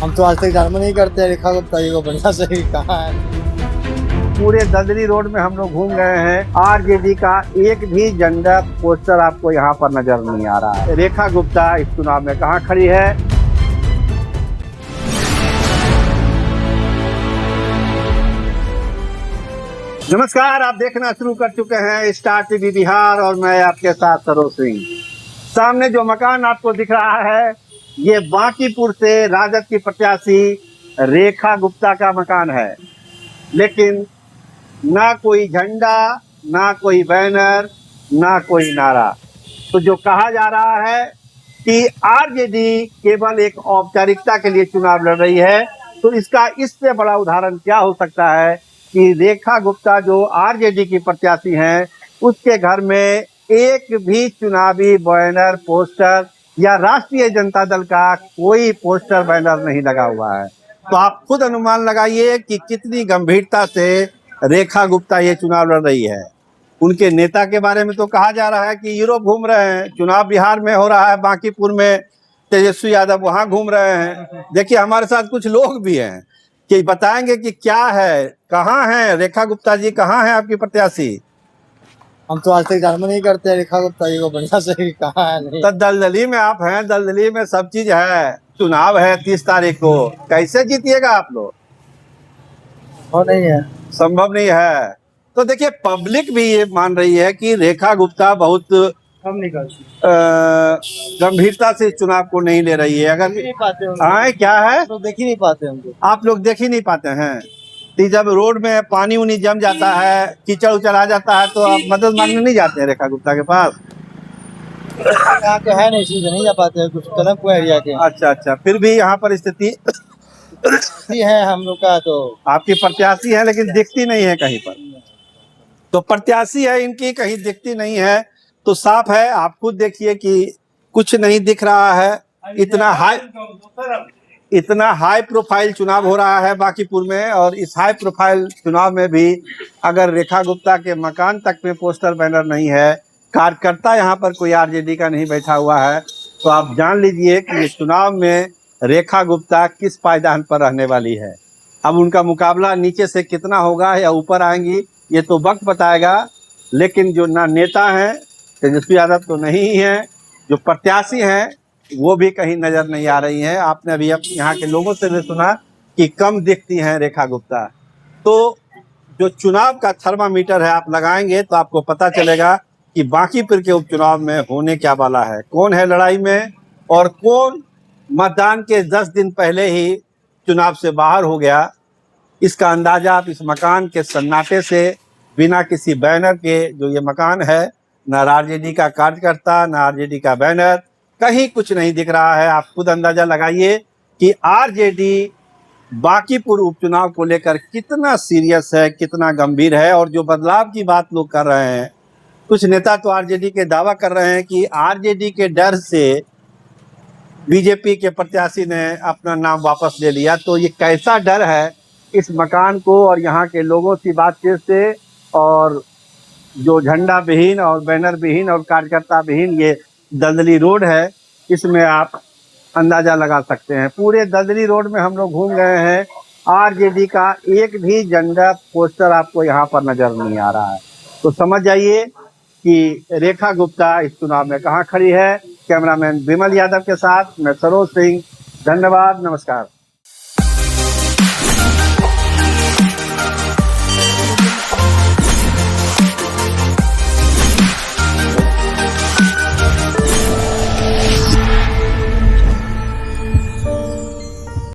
हम तो आज तक धर्म नहीं करते, रेखा गुप्ता जी को बढ़िया सही कहा है। पूरे ददरी रोड में हम लोग घूम गए हैं, आरजेडी का एक भी झंडा पोस्टर आपको यहाँ पर नजर नहीं आ रहा है। रेखा गुप्ता इस चुनाव में कहाँ खड़ी है? नमस्कार, आप देखना शुरू कर चुके हैं स्टार टीवी बिहार और मैं आपके साथ सरोज सिंह। सामने जो मकान आपको दिख रहा है, ये बांकीपुर से राजद की प्रत्याशी रेखा गुप्ता का मकान है, लेकिन ना कोई झंडा, ना कोई बैनर, ना कोई नारा। तो जो कहा जा रहा है कि आरजेडी केवल एक औपचारिकता के लिए चुनाव लड़ रही है, तो इसका इससे बड़ा उदाहरण क्या हो सकता है कि रेखा गुप्ता जो आरजेडी की प्रत्याशी हैं, उसके घर में एक भी चुनावी बैनर, पोस्टर या राष्ट्रीय जनता दल का कोई पोस्टर बैनर नहीं लगा हुआ है। तो आप खुद अनुमान लगाइए कि कितनी गंभीरता से रेखा गुप्ता ये चुनाव लड़ रही है। उनके नेता के बारे में तो कहा जा रहा है कि यूरोप घूम रहे हैं, चुनाव बिहार में हो रहा है, बांकीपुर में तेजस्वी यादव वहां घूम रहे हैं। देखिए, हमारे साथ कुछ लोग भी हैं कि बताएंगे कि क्या है, कहाँ है रेखा गुप्ता जी, कहाँ है आपकी प्रत्याशी? हम तो आज तक धर्म नहीं करते, रेखा गुप्ता जी को बढ़िया सही कहा है। नहीं तो दलदली में आप हैं, दलदली में सब चीज है। चुनाव है 30 तारीख को, कैसे जीतिएगा आप लोग? वो नहीं है, संभव नहीं है। तो देखिए, पब्लिक भी ये मान रही है कि रेखा गुप्ता बहुत हम नहीं करते, गंभीरता से इस चुनाव को नहीं ले रही है। अगर नहीं पाते हाँ, क्या है, तो देख ही नहीं पाते हम तो। आप लोग देख ही नहीं पाते हैं कि जब रोड में पानी उनी जम जाता है, कीचड़ उचड़ आ जाता है, तो आप मदद मांगने नहीं जाते हैं रेखा गुप्ता के पास? यहाँ के है नहीं, इसलिए नहीं जा पाते, कुछ कदमपुर एरिया के। अच्छा, फिर भी यहाँ पर स्थिति है हम लोग का, तो आपकी प्रत्याशी है लेकिन दिखती नहीं है कहीं पर। तो प्रत्याशी है इनकी, कहीं दिखती नहीं है, तो साफ है। आप खुद देखिए कि कुछ नहीं दिख रहा है। इतना हाई प्रोफाइल चुनाव हो रहा है बांकीपुर में, और इस हाई प्रोफाइल चुनाव में भी अगर रेखा गुप्ता के मकान तक में पोस्टर बैनर नहीं है, कार्यकर्ता यहाँ पर कोई आरजेडी का नहीं बैठा हुआ है, तो आप जान लीजिए कि इस चुनाव में रेखा गुप्ता किस पायदान पर रहने वाली है। अब उनका मुकाबला नीचे से कितना होगा या ऊपर आएंगी, ये तो वक्त बताएगा। लेकिन जो ना नेता हैं, तेजस्वी यादव तो नहीं ही हैं, जो प्रत्याशी हैं वो भी कहीं नजर नहीं आ रही हैं। आपने अभी यहाँ के लोगों से भी सुना कि कम दिखती हैं रेखा गुप्ता। तो जो चुनाव का थर्मामीटर है, आप लगाएंगे तो आपको पता चलेगा कि बांकीपुर के उपचुनाव में होने क्या वाला है, कौन है लड़ाई में और कौन मतदान के 10 दिन पहले ही चुनाव से बाहर हो गया। इसका अंदाजा आप इस मकान के सन्नाटे से, बिना किसी बैनर के जो ये मकान है, ना आरजेडी का कार्यकर्ता, ना आरजेडी का बैनर, कहीं कुछ नहीं दिख रहा है। आप खुद अंदाजा लगाइए कि आरजेडी बांकीपुर उपचुनाव को लेकर कितना सीरियस है, कितना गंभीर है। और जो बदलाव की बात लोग कर रहे हैं, कुछ नेता तो आरजेडी के दावा कर रहे हैं कि आरजेडी के डर से बीजेपी के प्रत्याशी ने अपना नाम वापस ले लिया। तो ये कैसा डर है इस मकान को और यहाँ के लोगों की बातचीत से, और जो झंडा विहीन और बैनर विहीन और कार्यकर्ता विहीन ये दलदली रोड है, इसमें आप अंदाजा लगा सकते हैं। पूरे दलदली रोड में हम लोग घूम गए हैं, आरजेडी का एक भी झंडा, पोस्टर आपको यहाँ पर नजर नहीं आ रहा है। तो समझ जाइए कि रेखा गुप्ता इस चुनाव में कहाँ खड़ी है। कैमरामैन विमल यादव के साथ मैं सरोज सिंह, धन्यवाद, नमस्कार।